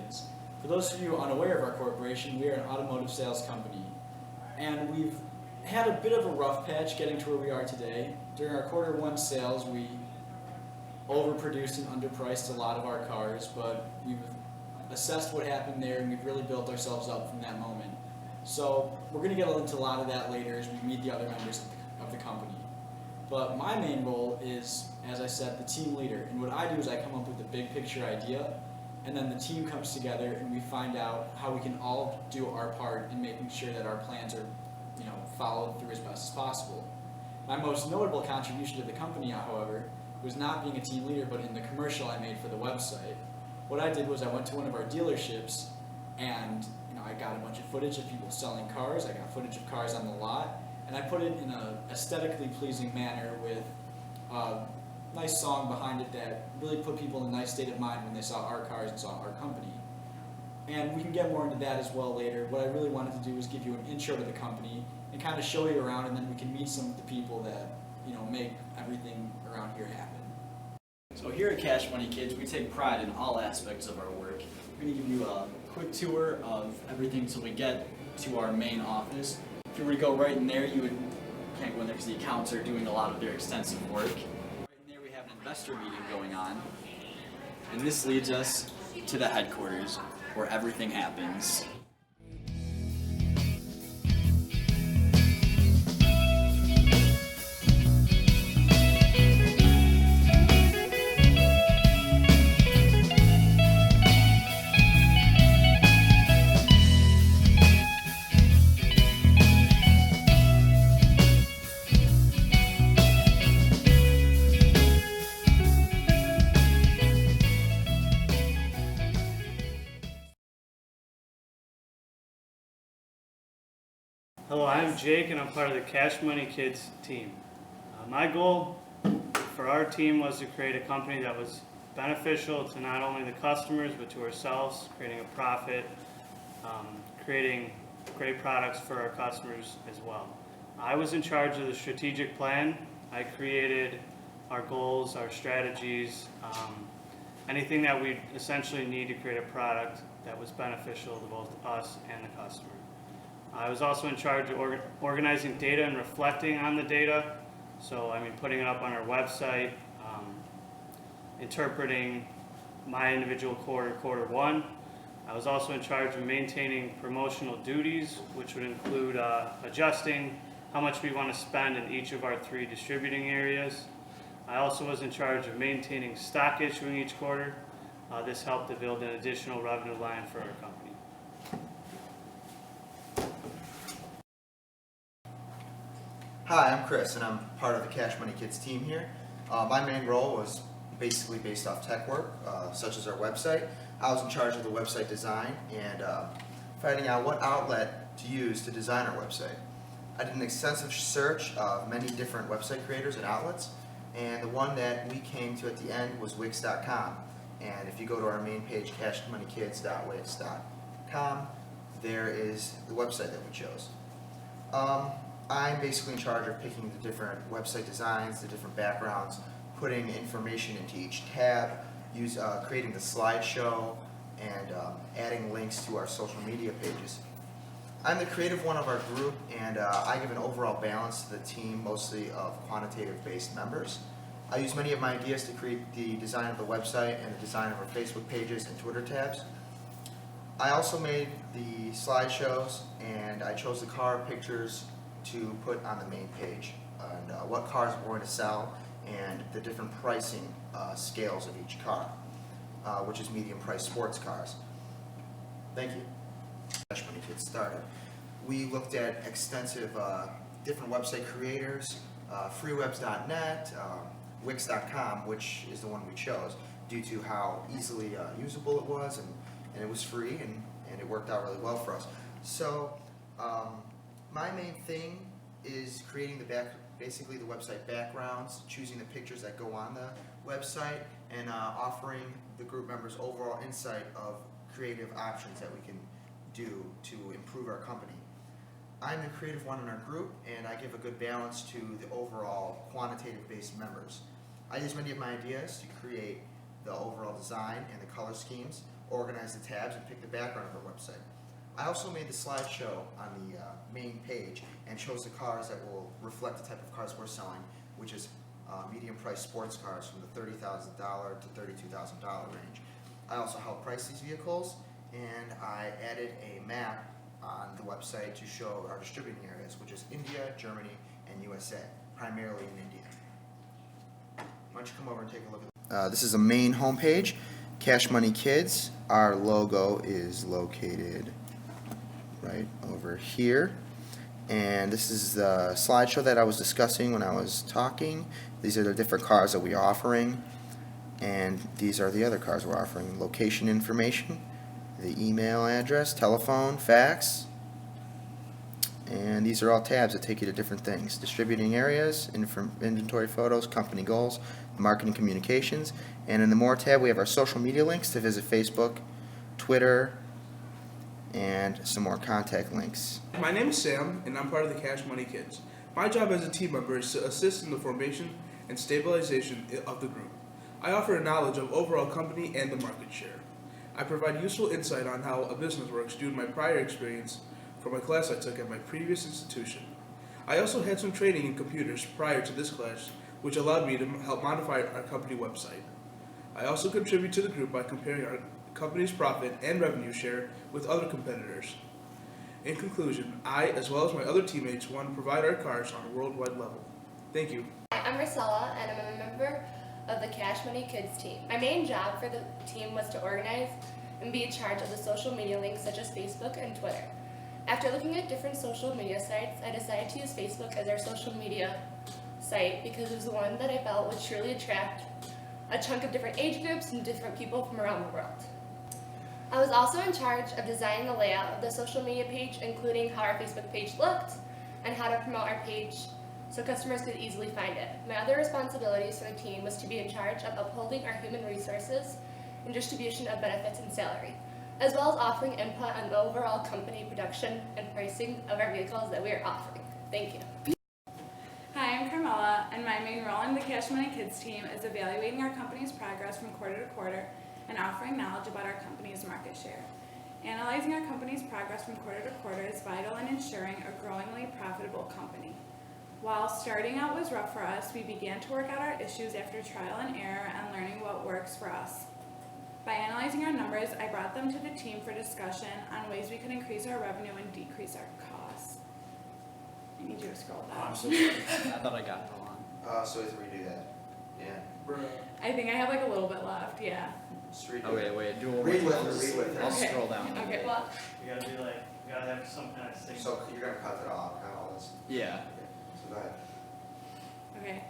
Kids. For those of you unaware of our corporation, we are an automotive sales company, and we've had a bit of a rough patch getting to where we are today. During our Q1 sales, we overproduced and underpriced a lot of our cars, but we've assessed what happened there and we've really built ourselves up from that moment. So we're going to get into a lot of that later as we meet the other members of the company. But my main role is, as I said, the team leader. And what I do is I come up with a big picture idea, and then the team comes together and we find out how we can all do our part in making sure that our plans are, followed through as best as possible. My most notable contribution to the company, however, was not being a team leader, but in the commercial I made for the website. What I did was I went to one of our dealerships and I got a bunch of footage of people selling cars, I got footage of cars on the lot, and I put it in an aesthetically pleasing manner with a nice song behind it that really put people in a nice state of mind when they saw our cars and saw our company. And we can get more into that as well later. What I really wanted to do was give you an intro to the company and kind of show you around, and then we can meet some of the people that make everything around here happen. So here at Kash Money Kids, we take pride in all aspects of our work. We're going to give you a quick tour of everything until we get to our main office. If you were to go right in there, can't go in there because the accountants are doing a lot of their extensive work. Right in there we have an investor meeting going on, and this leads us to the headquarters where everything happens. Hello, I'm Jake and I'm part of the Kash Money Kids team. My goal for our team was to create a company that was beneficial to not only the customers but to ourselves, creating a profit, creating great products for our customers as well. I was in charge of the strategic plan. I created our goals, our strategies, anything that we essentially need to create a product that was beneficial to both us and the customer. I was also in charge of organizing data and reflecting on the data. So, putting it up on our website, interpreting my individual quarter one. I was also in charge of maintaining promotional duties, which would include adjusting how much we want to spend in each of our 3 distributing areas. I also was in charge of maintaining stock issuing each quarter. This helped to build an additional revenue line for our company. Hi, I'm Chris, and I'm part of the Kash Money Kids team here. My main role was basically based off tech work, such as our website. I was in charge of the website design and finding out what outlet to use to design our website. I did an extensive search of many different website creators and outlets, and the one that we came to at the end was Wix.com. And if you go to our main page, cashmoneykids.wix.com, there is the website that we chose. I'm basically in charge of picking the different website designs, the different backgrounds, putting information into each tab, creating the slideshow, and adding links to our social media pages. I'm the creative one of our group, and I give an overall balance to the team, mostly of quantitative-based members. I use many of my ideas to create the design of the website and the design of our Facebook pages and Twitter tabs. I also made the slideshows, and I chose the car pictures to put on the main page, and what cars we're going to sell, and the different pricing scales of each car, which is medium price sports cars. Thank you. Kash Money Kids started. We looked at extensive different website creators, freewebs.net, Wix.com, which is the one we chose due to how easily usable it was, and it was free, and it worked out really well for us. So my main thing is creating basically the website backgrounds, choosing the pictures that go on the website, and offering the group members overall insight of creative options that we can do to improve our company. I'm the creative one in our group, and I give a good balance to the overall quantitative-based members. I use many of my ideas to create the overall design and the color schemes, organize the tabs and pick the background of our website. I also made the slideshow on the main page and chose the cars that will reflect the type of cars we're selling, which is medium price sports cars from the $30,000 to $32,000 range. I also helped price these vehicles, and I added a map on the website to show our distributing areas, which is India, Germany, and USA, primarily in India. Why don't you come over and take a look at this is the main homepage, Kash Money Kids. Our logo is located right over here. And this is the slideshow that I was discussing when I was talking. These are the different cars that we're offering. And these are the other cars we're offering. Location information, the email address, telephone, fax. And these are all tabs that take you to different things. Distributing areas, inventory photos, company goals, marketing communications. And in the More tab, we have our social media links to visit Facebook, Twitter, and some more contact links. My name is Sam, and I'm part of the Kash Money Kids. My job as a team member is to assist in the formation and stabilization of the group. I offer knowledge of overall company and the market share. I provide useful insight on how a business works due to my prior experience from a class I took at my previous institution. I also had some training in computers prior to this class, which allowed me to help modify our company website. I also contribute to the group by comparing our company's profit and revenue share with other competitors. In conclusion, I, as well as my other teammates, want to provide our cars on a worldwide level. Thank you. I'm Marcella, and I'm a member of the Kash Money Kids team. My main job for the team was to organize and be in charge of the social media links such as Facebook and Twitter. After looking at different social media sites, I decided to use Facebook as our social media site because it was the one that I felt would truly attract a chunk of different age groups and different people from around the world. I was also in charge of designing the layout of the social media page, including how our Facebook page looked and how to promote our page so customers could easily find it. My other responsibilities for the team was to be in charge of upholding our human resources and distribution of benefits and salary, as well as offering input on the overall company production and pricing of our vehicles that we are offering. Thank you. Hi, I'm Carmela, and my main role in the Kash Money Kids team is evaluating our company's progress from quarter to quarter and offering knowledge about our company's market share. Analyzing our company's progress from quarter to quarter is vital in ensuring a growingly profitable company. While starting out was rough for us, we began to work out our issues after trial and error and learning what works for us. By analyzing our numbers, I brought them to the team for discussion on ways we could increase our revenue and decrease our costs. I need you to scroll down. Oh, I'm so sorry. I thought I got it wrong. So we have to redo that. Yeah. I think I have like a little bit left, yeah. Just redo Okay, it. wait, do it. Read with her, read with her. I'll Okay. scroll down. Okay, well, You gotta be like, you gotta have some kind of thing. So you're gonna cut it all, cut all this. Yeah. Okay. So go ahead. okay.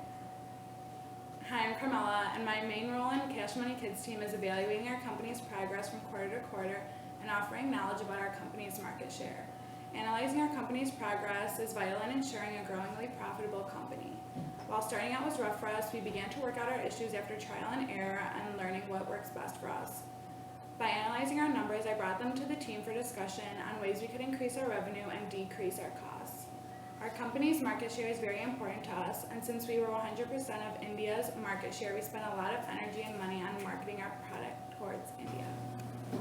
Hi, I'm Carmela, and my main role in Kash Money Kids team is evaluating our company's progress from quarter to quarter and offering knowledge about our company's market share. Analyzing our company's progress is vital in ensuring a growingly profitable company. While starting out was rough for us, we began to work out our issues after trial and error and learning what works best for us. By analyzing our numbers, I brought them to the team for discussion on ways we could increase our revenue and decrease our costs. Our company's market share is very important to us, and since we were 100% of India's market share, we spent a lot of energy and money on marketing our product towards India.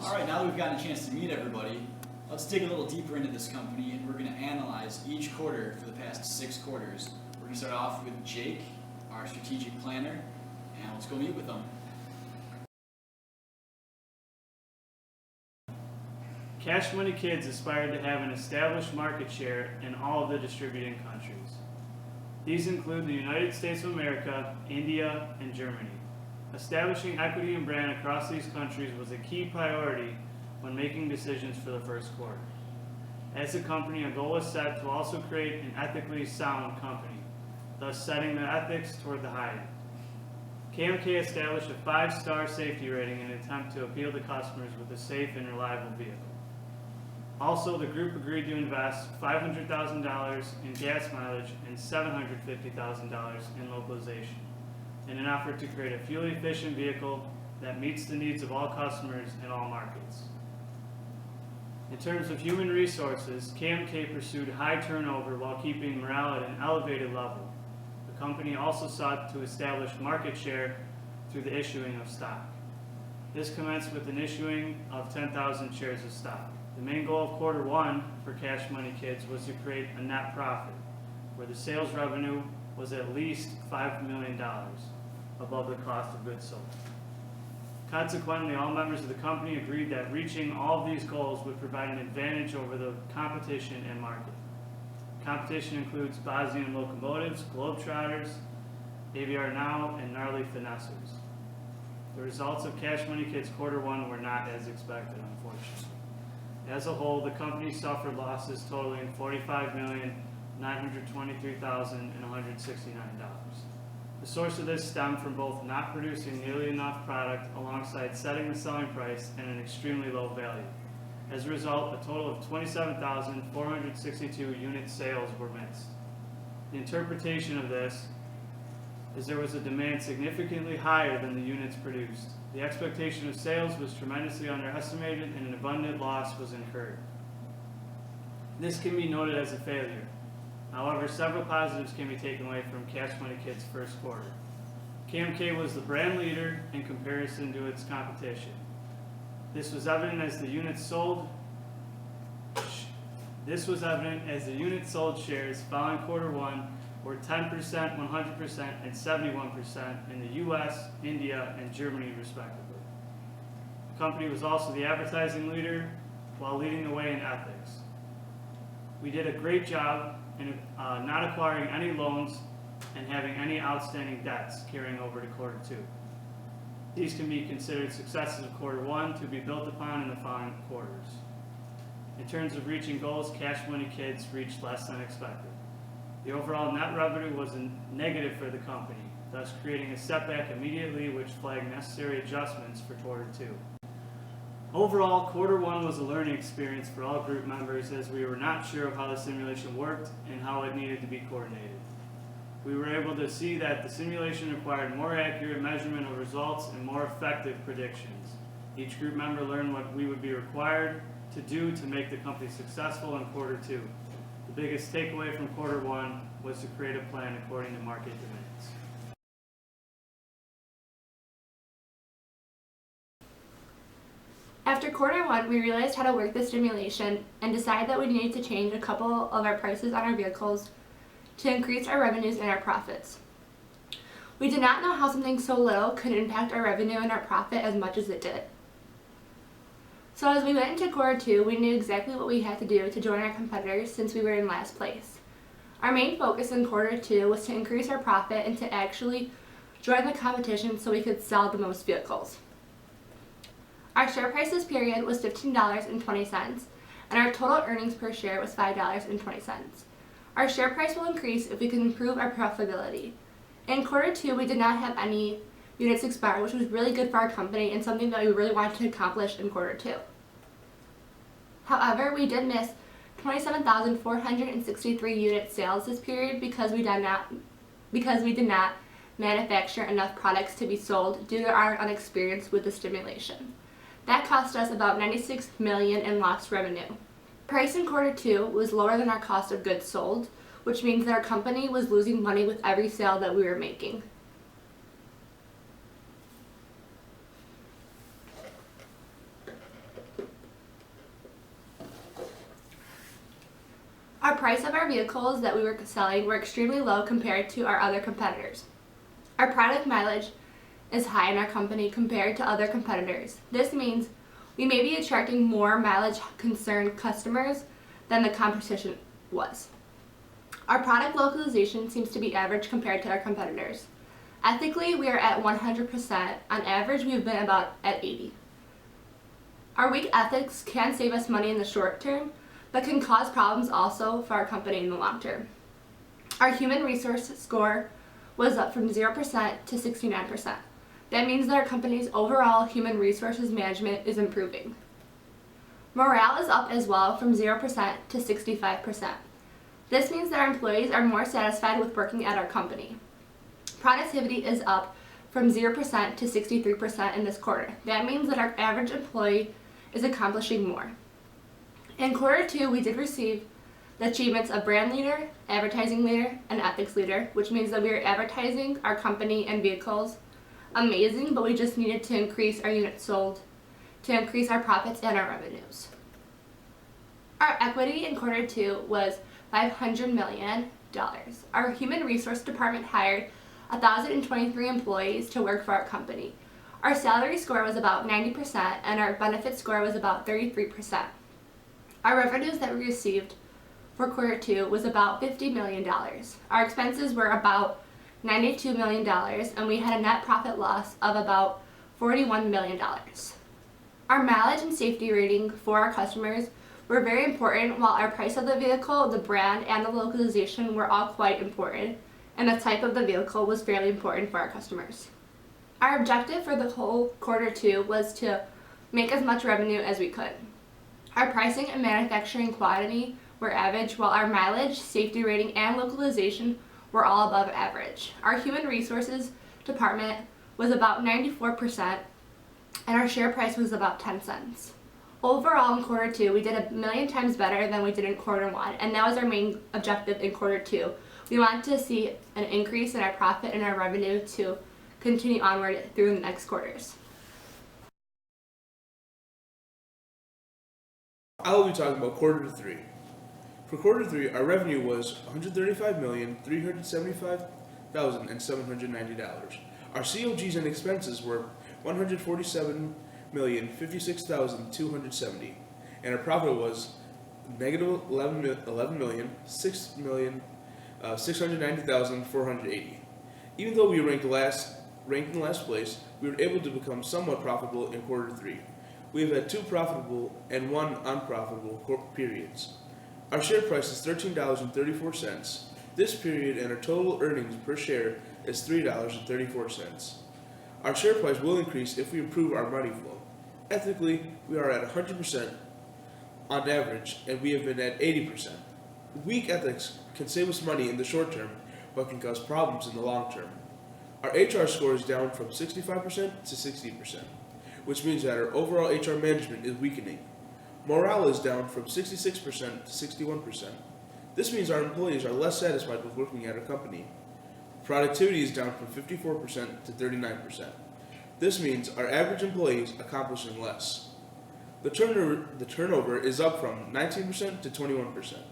All right, now that we've gotten a chance to meet everybody, let's dig a little deeper into this company, and we're going to analyze each quarter for the past 6 quarters. We're going to start off with Jake, our strategic planner, and let's go meet with them. Kash Money Kids aspired to have an established market share in all of the distributing countries. These include the United States of America, India, and Germany. Establishing equity and brand across these countries was a key priority when making decisions for the first quarter. As a company, a goal was set to also create an ethically sound company, thus setting the ethics toward the high end. KMK established a 5-star safety rating in an attempt to appeal to customers with a safe and reliable vehicle. Also, the group agreed to invest $500,000 in gas mileage and $750,000 in localization in an effort to create a fuel-efficient vehicle that meets the needs of all customers in all markets. In terms of human resources, KMK pursued high turnover while keeping morale at an elevated level. The company also sought to establish market share through the issuing of stock. This commenced with an issuing of 10,000 shares of stock. The main goal of quarter one for Cash Money Kids was to create a net profit, where the sales revenue was at least $5 million above the cost of goods sold. Consequently, all members of the company agreed that reaching all of these goals would provide an advantage over the competition and market. Competition includes Bosnian locomotives, Globetrotters, AVR Now, and gnarly finessers. The results of Cash Money Kids quarter one were not as expected, unfortunately. As a whole, the company suffered losses totaling $45,923,169. The source of this stemmed from both not producing nearly enough product alongside setting the selling price at an extremely low value. As a result, a total of 27,462 unit sales were missed. The interpretation of this is there was a demand significantly higher than the units produced. The expectation of sales was tremendously underestimated and an abundant loss was incurred. This can be noted as a failure. However, several positives can be taken away from Cash Money Kids' first quarter. KMK was the brand leader in comparison to its competition. This was evident as the units sold shares following quarter one were 10%, 100%, and 71% in the US, India, and Germany respectively. The company was also the advertising leader while leading the way in ethics. We did a great job in not acquiring any loans and having any outstanding debts carrying over to quarter two. These can be considered successes of quarter one to be built upon in the following quarters. In terms of reaching goals, Cash Money Kids reached less than expected. The overall net revenue was a negative for the company, thus creating a setback immediately, which flagged necessary adjustments for quarter two. Overall, quarter one was a learning experience for all group members as we were not sure of how the simulation worked and how it needed to be coordinated. We were able to see that the simulation required more accurate measurement of results and more effective predictions. Each group member learned what we would be required to do to make the company successful in quarter two. The biggest takeaway from quarter one was to create a plan according to market demands. After quarter one, we realized how to work the simulation and decided that we needed to change a couple of our prices on our vehicles to increase our revenues and our profits. We did not know how something so little could impact our revenue and our profit as much as it did. So as we went into quarter two, we knew exactly what we had to do to join our competitors since we were in last place. Our main focus in quarter two was to increase our profit and to actually join the competition so we could sell the most vehicles. Our share price this period was $15.20, and our total earnings per share was $5.20. Our share price will increase if we can improve our profitability. In quarter two, we did not have any units expire, which was really good for our company and something that we really wanted to accomplish in quarter two. However, we did miss 27,463 unit sales this period because we did not manufacture enough products to be sold due to our inexperience with the stimulation. That cost us about $96 million in lost revenue. Price in quarter two was lower than our cost of goods sold, which means that our company was losing money with every sale that we were making. Our price of our vehicles that we were selling were extremely low compared to our other competitors. Our product mileage is high in our company compared to other competitors. This means we may be attracting more mileage-concerned customers than the competition was. Our product localization seems to be average compared to our competitors. Ethically, we are at 100%. On average, we've been about at 80%. Our weak ethics can save us money in the short term, but can cause problems also for our company in the long term. Our human resource score was up from 0% to 69%. That means that our company's overall human resources management is improving. Morale is up as well from 0% to 65%. This means that our employees are more satisfied with working at our company. Productivity is up from 0% to 63% in this quarter. That means that our average employee is accomplishing more. In quarter two, we did receive the achievements of brand leader, advertising leader, and ethics leader, which means that we are advertising our company and vehicles amazing, but we just needed to increase our units sold to increase our profits and our revenues. Our equity in quarter 2 was $500 million. Our human resource department hired 1,023 employees to work for our company. Our salary score was about 90% and our benefit score was about 33%. Our revenues that we received for quarter 2 was about $50 million. Our expenses were about $92 million and we had a net profit loss of about $41 million. Our mileage and safety rating for our customers were very important, while our price of the vehicle, the brand, and the localization were all quite important, and the type of the vehicle was fairly important for our customers. Our objective for the whole quarter 2 was to make as much revenue as we could. Our pricing and manufacturing quality were average, while our mileage, safety rating, and localization were all above average. Our human resources department was about 94%, and our share price was about 10 cents. Overall, in quarter 2, we did 1,000,000 times better than we did in quarter 1, and that was our main objective in quarter 2. We wanted to see an increase in our profit and our revenue to continue onward through the next quarters. I will be talking about quarter 3. For quarter 3, our revenue was $135,375,790. Our COGs and expenses were $147,056,270, and our profit was negative $11,690,480. Even though we ranked in last place, we were able to become somewhat profitable in quarter 3. We have had 2 profitable and 1 unprofitable periods. Our share price is $13.34 this period, and our total earnings per share is $3.34. Our share price will increase if we improve our money flow. Ethically, we are at 100% on average, and we have been at 80%. Weak ethics can save us money in the short term, but can cause problems in the long term. Our HR score is down from 65% to 60%, which means that our overall HR management is weakening. Morale is down from 66% to 61%. This means our employees are less satisfied with working at our company. Productivity is down from 54% to 39%. This means our average employee is accomplishing less. The turnover is up from 19% to 21%.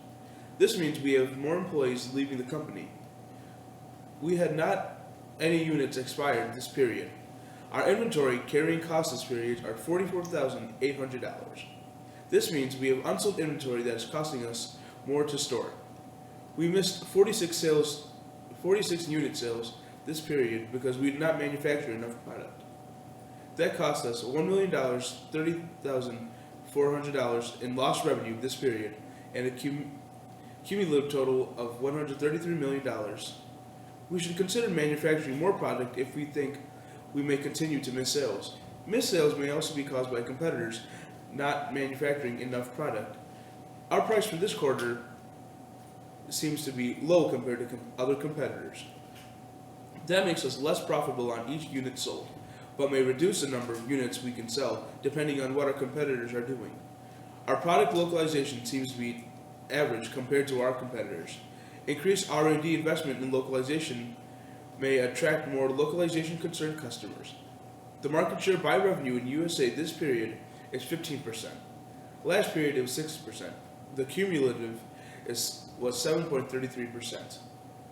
This means we have more employees leaving the company. We had not any units expired this period. Our inventory carrying costs this period are $44,800. This means we have unsold inventory that is costing us more to store. We missed 46 unit sales this period because we did not manufacture enough product. That cost us $1 million, $30,400 in lost revenue this period, and a cumulative total of $133 million. We should consider manufacturing more product if we think we may continue to miss sales. Missed sales may also be caused by competitors not manufacturing enough product. Our price for this quarter seems to be low compared to other competitors. That makes us less profitable on each unit sold, but may reduce the number of units we can sell depending on what our competitors are doing. Our product localization seems to be average compared to our competitors. Increased R&D investment in localization may attract more localization concerned customers. The market share by revenue in USA this period is 15%. Last period it was 6%. The cumulative was 7.33%.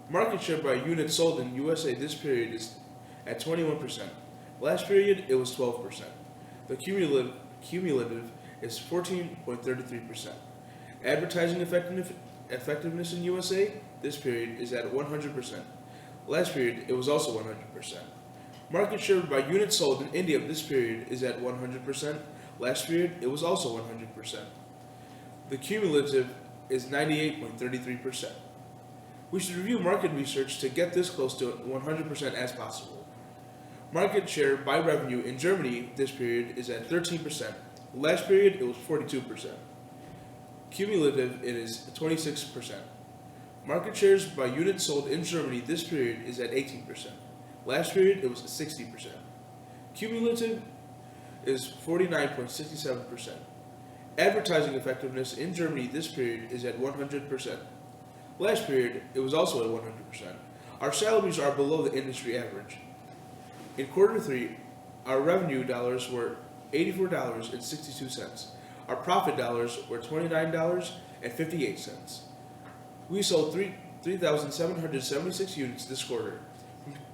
Market share by units sold in USA this period is at 21%. Last period it was 12%. The cumulative is 14.33%. Advertising effectiveness in USA this period is at 100%. Last period it was also 100%. Market share by units sold in India this period is at 100%. Last period it was also 100%. The cumulative is 98.33%. We should review market research to get this close to 100% as possible. Market share by revenue in Germany this period is at 13%. Last period it was 42%. Cumulative it is 26%. Market shares by units sold in Germany this period is at 18%. Last period it was 60%. Cumulative is 49.67%. Advertising effectiveness in Germany this period is at 100%. Last period it was also at 100%. Our salaries are below the industry average. In quarter 3, our revenue dollars were $84.62. Our profit dollars were $29.58. We sold 3,776 units this quarter.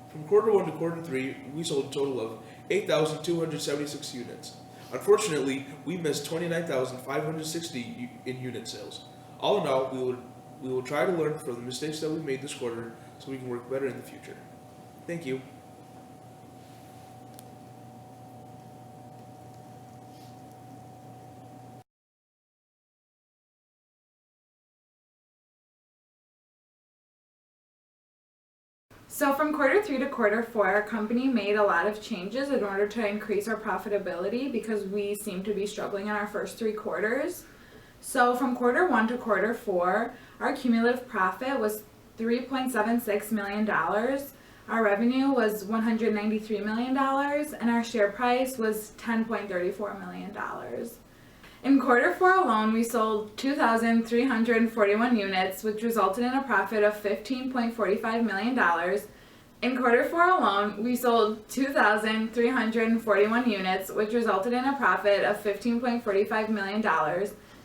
From quarter 1 to quarter 3, we sold a total of 8,276 units. Unfortunately, we missed 29,560 in unit sales. All in all, we will try to learn from the mistakes that we made this quarter so we can work better in the future. Thank you. So from quarter 3 to quarter 4, our company made a lot of changes in order to increase our profitability because we seem to be struggling in our first 3 quarters. So from quarter 1 to quarter 4, our cumulative profit was $3.76 million. Our revenue was $193 million, and our share price was $10.34 million. In quarter 4 alone, we sold 2,341 units, which resulted in a profit of $15.45 million. In quarter 4 alone, we sold 2,341 units, which resulted in a profit of $15.45 million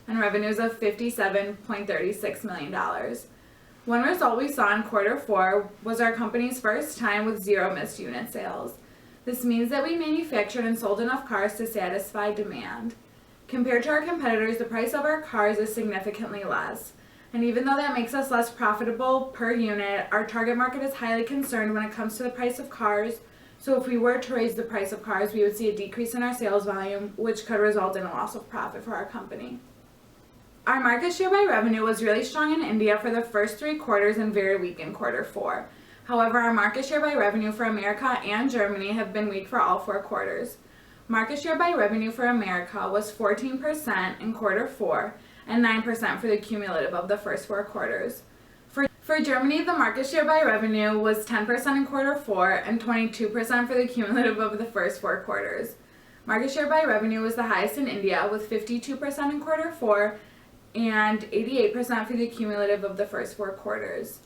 and revenues of $57.36 million. One result we saw in quarter 4 was our company's first time with 0 missed unit sales. This means that we manufactured and sold enough cars to satisfy demand. Compared to our competitors, the price of our cars is significantly less. And even though that makes us less profitable per unit, our target market is highly concerned when it comes to the price of cars. So if we were to raise the price of cars, we would see a decrease in our sales volume, which could result in a loss of profit for our company. Our market share by revenue was really strong in India for the first 3 quarters and very weak in quarter 4. However, our market share by revenue for America and Germany have been weak for all 4 quarters. Market share by revenue for America was 14% in quarter 4 and 9% for the cumulative of the first 4 quarters. For Germany, the market share by revenue was 10% in quarter 4 and 22% for the cumulative of the first 4 quarters. Market share by revenue was the highest in India with 52% in quarter 4 and 88% for the cumulative of the first 4 quarters.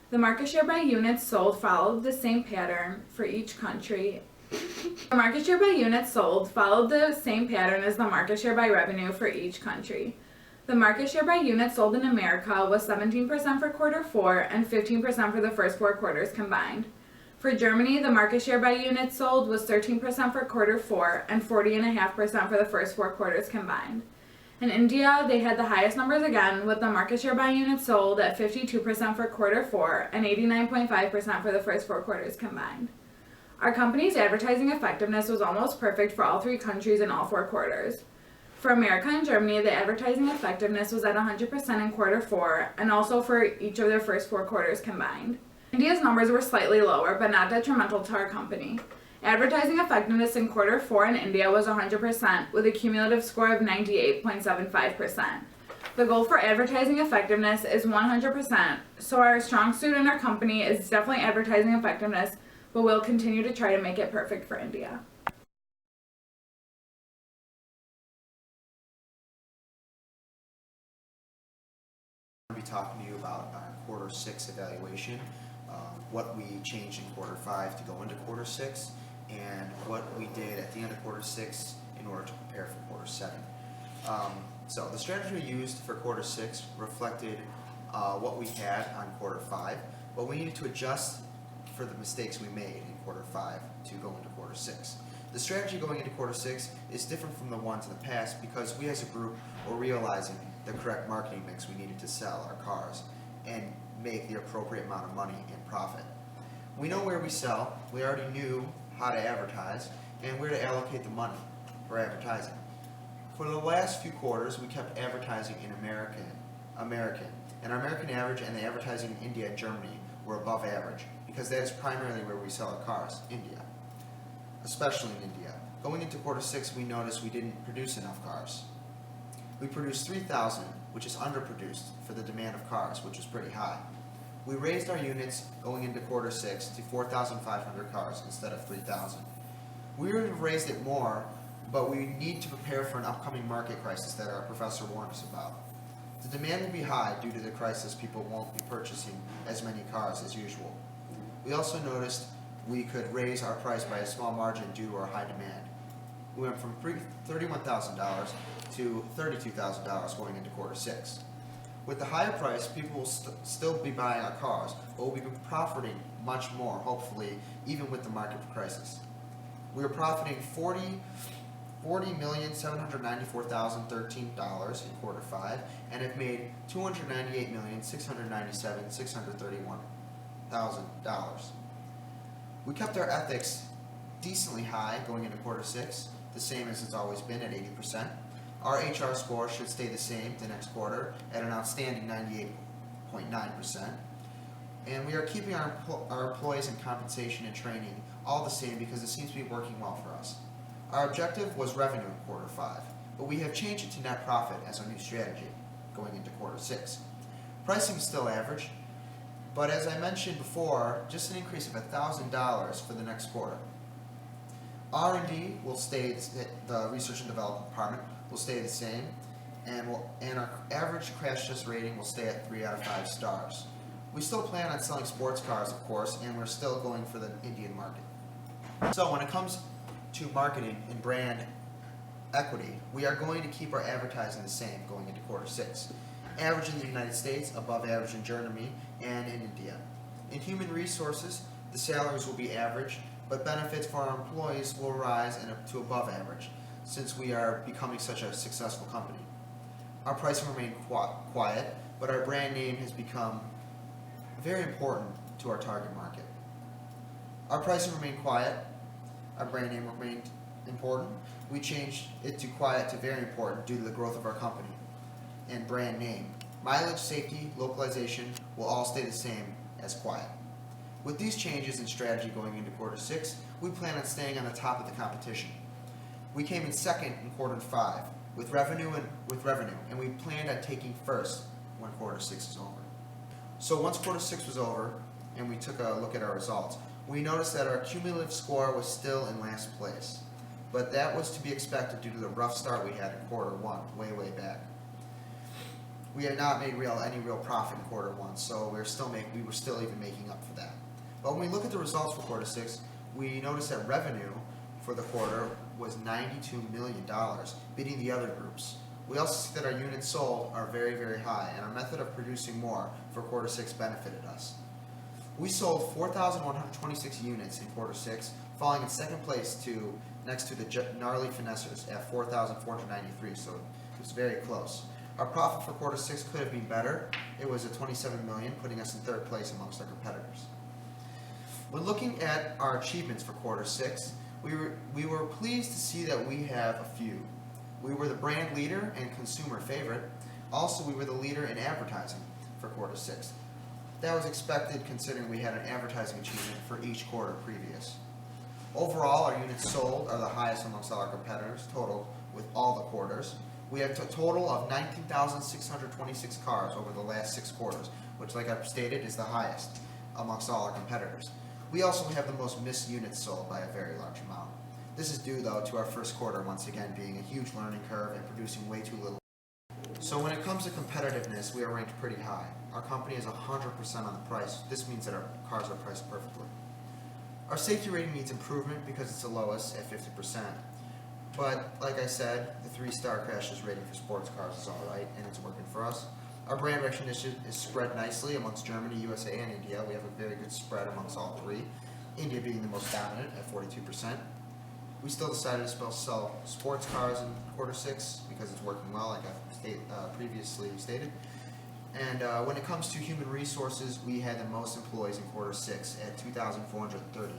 The market share by units sold followed the same pattern for each country. The market share by units sold followed the same pattern as the market share by revenue for each country. The market share by units sold in America was 17% for quarter 4 and 15% for the first 4 quarters combined. For Germany, the market share by units sold was 13% for quarter 4 and 40.5% for the first 4 quarters combined. In India, they had the highest numbers again, with the market share by units sold at 52% for quarter 4 and 89.5% for the first 4 quarters combined. Our company's advertising effectiveness was almost perfect for all 3 countries in all 4 quarters. For America and Germany, the advertising effectiveness was at 100% in quarter 4 and also for each of their first 4 quarters combined. India's numbers were slightly lower, but not detrimental to our company. Advertising effectiveness in quarter 4 in India was 100%, with a cumulative score of 98.75%. The goal for advertising effectiveness is 100%, so our strong suit in our company is definitely advertising effectiveness, but we'll continue to try to make it perfect for India. I'll be talking to you about our quarter 6 evaluation, what we changed in quarter 5 to go into quarter 6, and what we did at the end of quarter 6 in order to prepare for quarter 7. So the strategy we used for quarter 6 reflected what we had on quarter 5, but we needed to adjust for the mistakes we made in quarter 5 to go into quarter 6. The strategy going into quarter 6 is different from the ones in the past because we as a group were realizing the correct marketing mix we needed to sell our cars and make the appropriate amount of money and profit. We know where we sell, we already knew how to advertise, and where to allocate the money for advertising. For the last few quarters, we kept advertising in American, and our American average and the advertising in India and Germany were above average, because that is primarily where we sell our cars, India, especially in India. Going into quarter 6, we noticed we didn't produce enough cars. We produced 3,000, which is underproduced for the demand of cars, which was pretty high. We raised our units going into quarter 6 to 4,500 cars instead of 3,000. We would have raised it more, but we need to prepare for an upcoming market crisis that our professor warned us about. The demand will be high due to the crisis. People won't be purchasing as many cars as usual. We also noticed we could raise our price by a small margin due to our high demand. We went from $31,000 to $32,000 going into quarter 6. With the higher price, people will still be buying our cars, but we'll be profiting much more, hopefully, even with the market crisis. We were profiting $40,794,013 in quarter 5, and have made $298,697,631,000. We kept our ethics decently high going into quarter 6, the same as it's always been at 80%. Our HR score should stay the same the next quarter at an outstanding 98.9%. And we are keeping our employees in compensation and training all the same because it seems to be working well for us. Our objective was revenue in quarter 5, but we have changed it to net profit as our new strategy going into quarter 6. Pricing is still average, but as I mentioned before, just an increase of $1,000 for the next quarter. R&D will stay, the research and development department will stay the same, and our average crash test rating will stay at 3 out of 5 stars. We still plan on selling sports cars, of course, and we're still going for the Indian market. So when it comes to marketing and brand equity, we are going to keep our advertising the same going into quarter 6. Average in the United States, above average in Germany, and in India. In human resources, the salaries will be average, but benefits for our employees will rise and up to above average, since we are becoming such a successful company. Our pricing remained quiet, but our brand name has become very important to our target market. Our pricing remained quiet, our brand name remained important. We changed it to quiet to very important due to the growth of our company and brand name. Mileage, safety, localization will all stay the same as quiet. With these changes in strategy going into quarter 6, we plan on staying on the top of the competition. We came in second in quarter 5 with revenue, and we planned on taking first when quarter 6 is over. So once quarter 6 was over and we took a look at our results, we noticed that our cumulative score was still in last place. But that was to be expected due to the rough start we had in quarter 1, way back. We had not made any real profit in quarter 1, so we were still even making up for that. But when we look at the results for quarter 6, we noticed that revenue for the quarter was $92 million, beating the other groups. We also see that our units sold are very high, and our method of producing more for quarter 6 benefited us. We sold 4,126 units in quarter 6, falling in second place next to the Gnarly Finessers at 4,493, so it was very close. Our profit for quarter 6 could have been better. It was at $27 million, putting us in third place amongst our competitors. When looking at our achievements for quarter 6, we were pleased to see that we have a few. We were the brand leader and consumer favorite. Also, we were the leader in advertising for quarter 6. That was expected considering we had an advertising achievement for each quarter previous. Overall, our units sold are the highest amongst all our competitors, total with all the quarters. We have a total of 19,626 cars over the last 6 quarters, which, like I've stated, is the highest amongst all our competitors. We also have the most missed units sold by a very large amount. This is due, though, to our first quarter once again being a huge learning curve and producing way too little. So when it comes to competitiveness, we are ranked pretty high. Our company is 100% on the price. This means that our cars are priced perfectly. Our safety rating needs improvement because it's the lowest at 50%. But like I said, the 3-star crash test rating for sports cars is alright, and it's working for us. Our brand recognition is spread nicely amongst Germany, USA, and India. We have a very good spread amongst all 3, India being the most dominant at 42%. We still decided to sell sports cars in quarter 6 because it's working well, like I've previously stated. And when it comes to human resources, we had the most employees in quarter 6 at 2,430,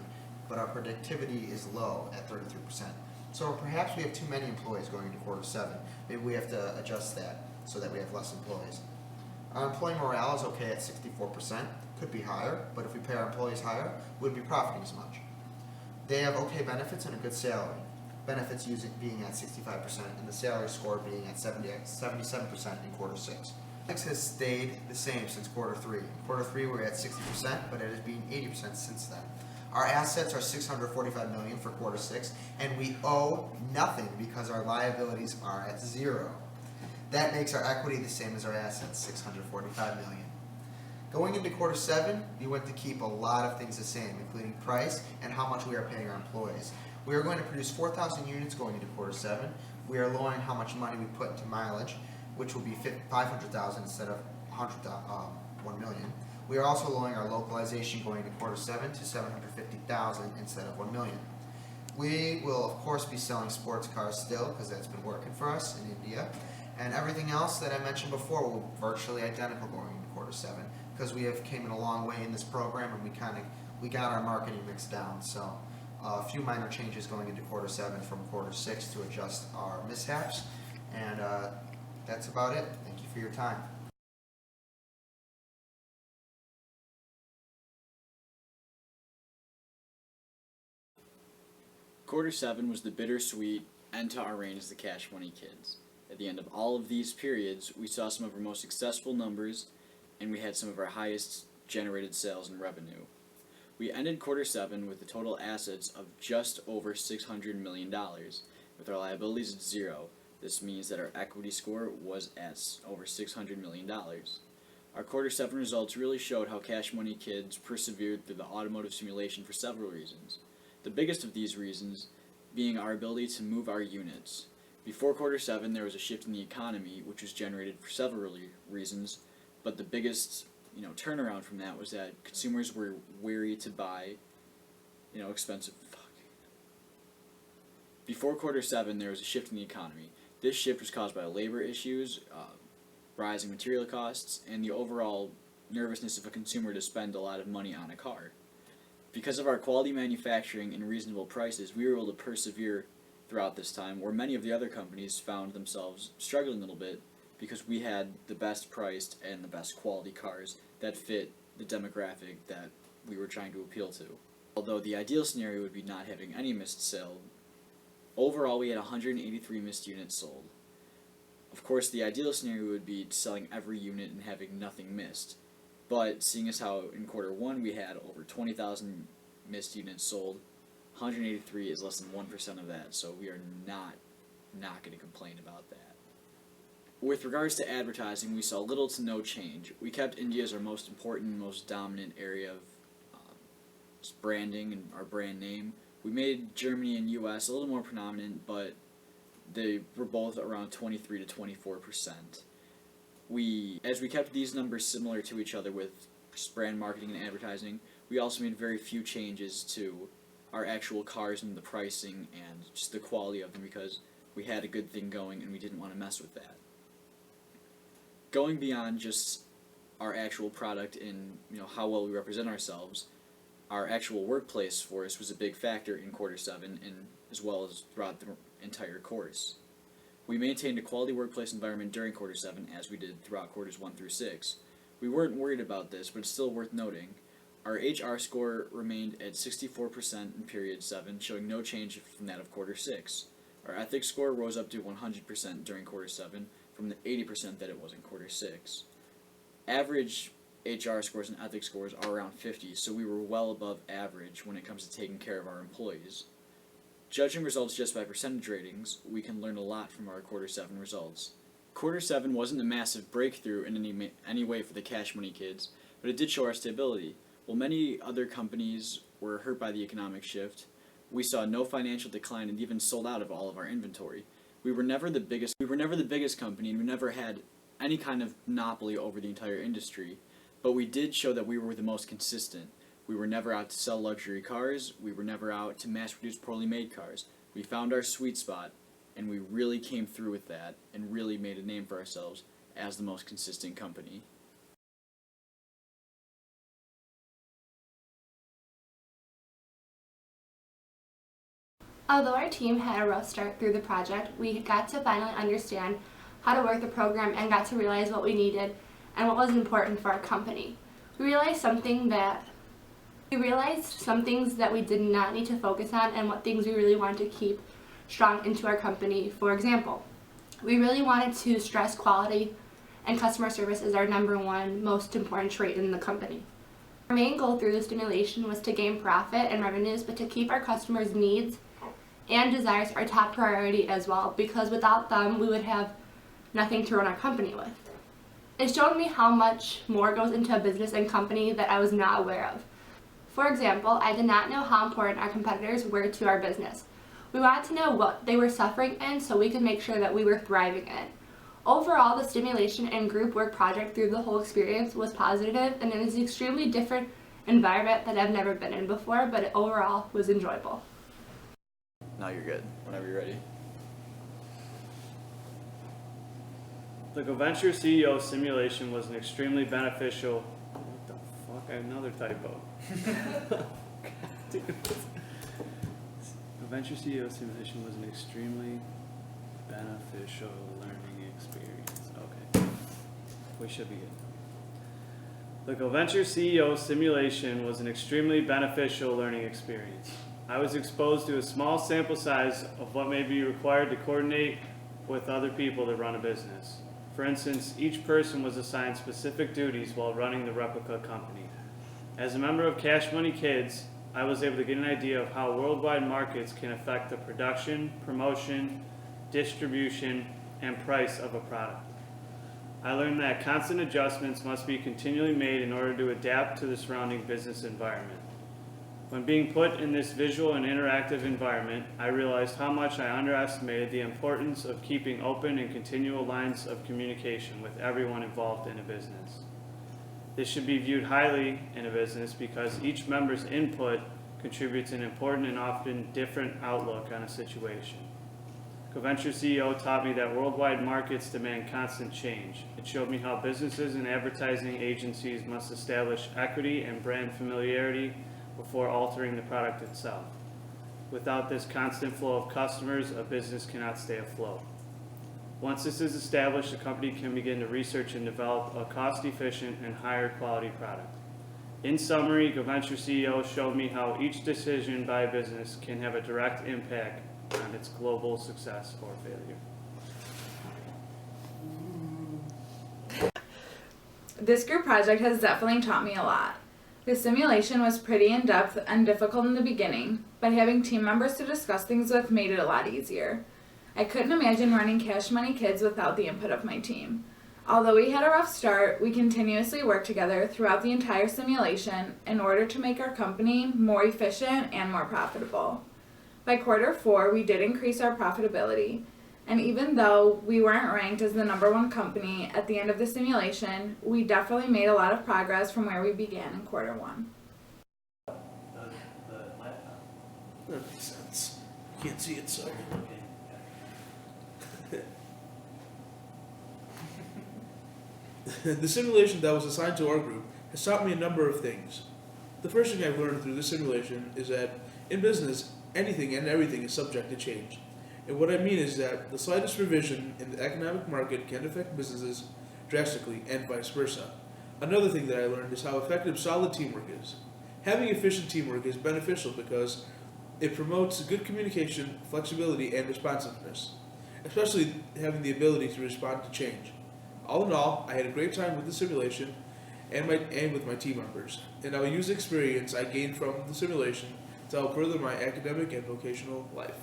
but our productivity is low at 33%. So perhaps we have too many employees going into quarter 7. Maybe we have to adjust that so that we have less employees. Our employee morale is okay at 64%, could be higher, but if we pay our employees higher, we wouldn't be profiting as much. They have okay benefits and a good salary. Benefits being at 65% and the salary score being at 77% in quarter 6. Index has stayed the same since quarter 3. In quarter 3 we're at 60%, but it has been 80% since then. Our assets are $645 million for quarter 6, and we owe nothing because our liabilities are at 0. That makes our equity the same as our assets, $645 million. Going into quarter 7, we went to keep a lot of things the same, including price and how much we are paying our employees. We are going to produce 4,000 units going into quarter 7. We are lowering how much money we put into mileage, which will be 500,000 instead of 1 million. We are also lowering our localization going into quarter 7 to 750,000 instead of 1 million. We will of course be selling sports cars still, because that's been working for us in India. And everything else that I mentioned before will be virtually identical going into quarter 7, because we have came in a long way in this program, and we got our marketing mix down. So a few minor changes going into quarter 7 from quarter 6 to adjust our mishaps, and that's about it. Thank you for your time. Quarter 7 was the bittersweet end to our reign as the Kash Money Kids. At the end of all of these periods, we saw some of our most successful numbers, and we had some of our highest generated sales and revenue. We ended quarter 7 with the total assets of just over $600 million, with our liabilities at 0. This means that our equity score was at over $600 million. Our quarter 7 results really showed how Kash Money Kids persevered through the automotive simulation for several reasons. The biggest of these reasons being our ability to move our units. Before quarter 7, there was a shift in the economy, which was generated for several reasons, but the biggest turnaround from that was that consumers were wary to buy expensive. Before quarter 7, there was a shift in the economy. This shift was caused by labor issues, rising material costs, and the overall nervousness of a consumer to spend a lot of money on a car. Because of our quality manufacturing and reasonable prices, we were able to persevere throughout this time, where many of the other companies found themselves struggling a little bit because we had the best priced and the best quality cars that fit the demographic that we were trying to appeal to. Although the ideal scenario would be not having any missed sale, overall we had 183 missed units sold. Of course, the ideal scenario would be selling every unit and having nothing missed. But seeing as how in quarter 1 we had over 20,000 missed units sold, 183 is less than 1% of that, so we are not going to complain about that. With regards to advertising, we saw little to no change. We kept India as our most important, most dominant area of branding and our brand name. We made Germany and US a little more predominant, but they were both around 23 to 24%. As we kept these numbers similar to each other with brand marketing and advertising, we also made very few changes to our actual cars and the pricing and just the quality of them, because we had a good thing going and we didn't want to mess with that. Going beyond just our actual product and how well we represent ourselves, our actual workplace for us was a big factor in quarter 7 and as well as throughout the entire course. We maintained a quality workplace environment during quarter 7 as we did throughout quarters 1 through 6. We weren't worried about this, but it's still worth noting. Our HR score remained at 64% in period 7, showing no change from that of quarter 6. Our ethics score rose up to 100% during quarter 7 from the 80% that it was in quarter 6. Average HR scores and ethics scores are around 50, so we were well above average when it comes to taking care of our employees. Judging results just by percentage ratings, we can learn a lot from our quarter 7 results. Quarter 7 wasn't a massive breakthrough in any way for the Kash Money Kids, but it did show our stability. While many other companies were hurt by the economic shift, we saw no financial decline and even sold out of all of our inventory. We were never the biggest company, and we never had any kind of monopoly over the entire industry, but we did show that we were the most consistent. We were never out to sell luxury cars. We were never out to mass-produce poorly made cars. We found our sweet spot, and we really came through with that and really made a name for ourselves as the most consistent company. Although our team had a rough start through the project, we got to finally understand how to work the program and got to realize what we needed and what was important for our company. We realized some things that we did not need to focus on and what things we really wanted to keep strong into our company. For example, we really wanted to stress quality and customer service as our #1 most important trait in the company. Our main goal through the stimulation was to gain profit and revenues, but to keep our customers' needs and desires our top priority as well, because without them we would have nothing to run our company with. It showed me how much more goes into a business and company that I was not aware of. For example, I did not know how important our competitors were to our business. We wanted to know what they were suffering in so we could make sure that we were thriving in. Overall, the stimulation and group work project through the whole experience was positive, and it was an extremely different environment that I've never been in before, but it overall was enjoyable. Now you're good, whenever you're ready. The GoVenture CEO simulation was an extremely beneficial. What the fuck? I have another typo. GoVenture CEO simulation was an extremely beneficial learning experience. Okay, we should be good. The GoVenture CEO simulation was an extremely beneficial learning experience. I was exposed to a small sample size of what may be required to coordinate with other people to run a business. For instance, each person was assigned specific duties while running the replica company. As a member of Kash Money Kids, I was able to get an idea of how worldwide markets can affect the production, promotion, distribution, and price of a product. I learned that constant adjustments must be continually made in order to adapt to the surrounding business environment. When being put in this visual and interactive environment, I realized how much I underestimated the importance of keeping open and continual lines of communication with everyone involved in a business. This should be viewed highly in a business because each member's input contributes an important and often different outlook on a situation. GoVenture CEO taught me that worldwide markets demand constant change. It showed me how businesses and advertising agencies must establish equity and brand familiarity before altering the product itself. Without this constant flow of customers, a business cannot stay afloat. Once this is established, a company can begin to research and develop a cost-efficient and higher quality product. In summary, GoVenture CEO showed me how each decision by a business can have a direct impact on its global success or failure. This group project has definitely taught me a lot. The simulation was pretty in-depth and difficult in the beginning, but having team members to discuss things with made it a lot easier. I couldn't imagine running Kash Money Kids without the input of my team. Although we had a rough start, we continuously worked together throughout the entire simulation in order to make our company more efficient and more profitable. By quarter 4, we did increase our profitability, and even though we weren't ranked as the #1 company at the end of the simulation, we definitely made a lot of progress from where we began in quarter 1. The laptop. That makes sense. Can't see it, so. The simulation that was assigned to our group has taught me a number of things. The first thing I've learned through this simulation is that in business, anything and everything is subject to change. And what I mean is that the slightest revision in the economic market can affect businesses drastically and vice versa. Another thing that I learned is how effective solid teamwork is. Having efficient teamwork is beneficial because it promotes good communication, flexibility, and responsiveness, especially having the ability to respond to change. All in all, I had a great time with the simulation and with my team members, and I will use the experience I gained from the simulation to help further my academic and vocational life.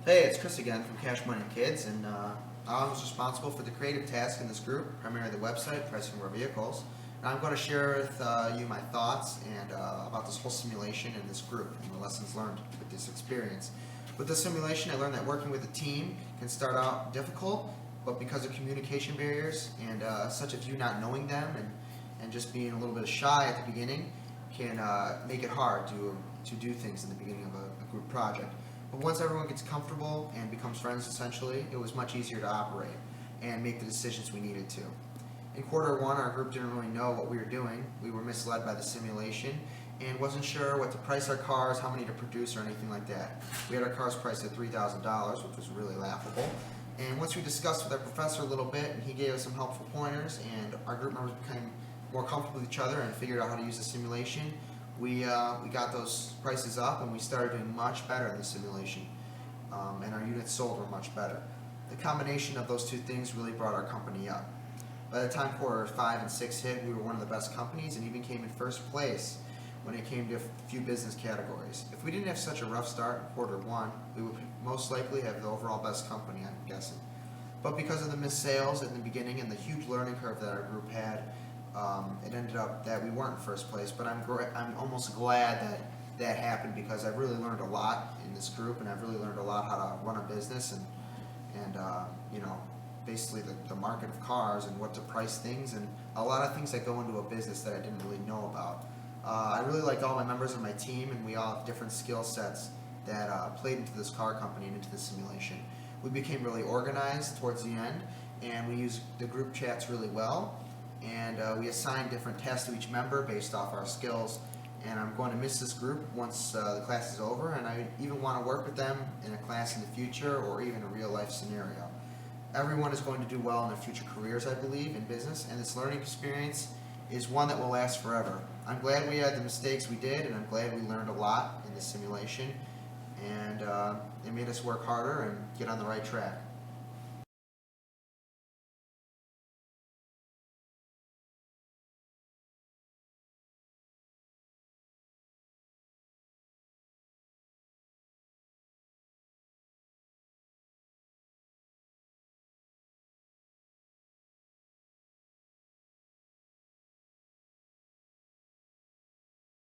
Hey, it's Chris again from Kash Money Kids, and I was responsible for the creative task in this group, primarily the website, pricing of our vehicles. And I'm going to share with you my thoughts and about this whole simulation and this group and the lessons learned with this experience. With this simulation, I learned that working with a team can start out difficult, but because of communication barriers and such as you not knowing them and just being a little bit shy at the beginning can make it hard to do things in the beginning of a group project. But once everyone gets comfortable and becomes friends essentially, it was much easier to operate and make the decisions we needed to. In quarter 1, our group didn't really know what we were doing. We were misled by the simulation and wasn't sure what to price our cars, how many to produce, or anything like that. We had our cars priced at $3,000, which was really laughable. And once we discussed with our professor a little bit, and he gave us some helpful pointers, and our group members became more comfortable with each other and figured out how to use the simulation, we got those prices up, and we started doing much better in the simulation. And our units sold were much better. The combination of those two things really brought our company up. By the time quarter 5 and 6 hit, we were one of the best companies and even came in first place when it came to a few business categories. If we didn't have such a rough start in quarter one, we would most likely have the overall best company, I'm guessing. But because of the missed sales in the beginning and the huge learning curve that our group had, it ended up that we weren't in first place. But I'm almost glad that that happened, because I've really learned a lot in this group, and I've really learned a lot how to run a business and you know, basically the market of cars and what to price things, and a lot of things that go into a business that I didn't really know about. I really liked all my members of my team, and we all have different skill sets that played into this car company and into the simulation. We became really organized towards the end, and we used the group chats really well, and we assigned different tasks to each member based off our skills. And I'm going to miss this group once the class is over, and I even want to work with them in a class in the future or even a real life scenario. Everyone is going to do well in their future careers, I believe, in business, and this learning experience is one that will last forever. I'm glad we had the mistakes we did, and I'm glad we learned a lot in this simulation, and it made us work harder and get on the right track.